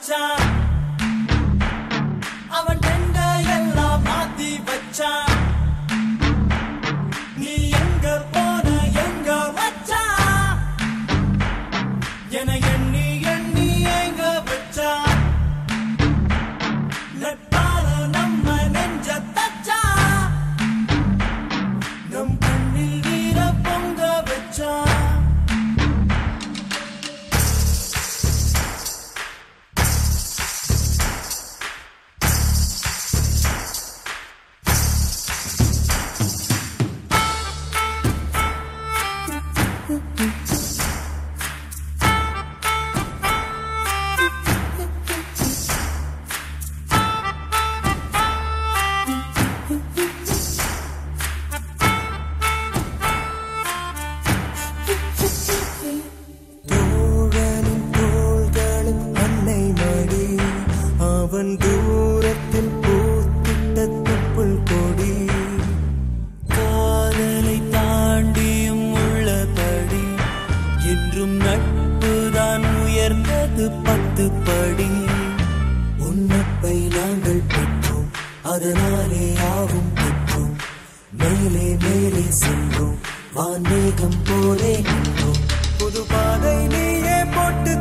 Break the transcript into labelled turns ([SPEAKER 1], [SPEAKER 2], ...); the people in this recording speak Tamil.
[SPEAKER 1] மச்சான் அவன் கண்ட எல்லாம் மாத்தி வச்சான் நீ எங்க போன எங்க வச்சான் என எண்ணி எண்ணி எங்க வச்சான் நட்பால நம்ம நெஞ்ச தச்சான் நம் கண்ணில் நீர பொங்க வச்சான் அவன் தூரத்தில் பூத்திட்ட தொப்புள் கொடி காதலை தாண்டியும் உள்ளபடி என்றும் நட்புதான் உயர்ந்தது 10 படி உன்னப்பை நாங்கள் பெற்றோம் அதனாலே ஆகும் பெற்றோம் மேலே மேலே சென்றோம் வான்மேகம் போலே நின்றோம் புது பாதை நீயே போட்டு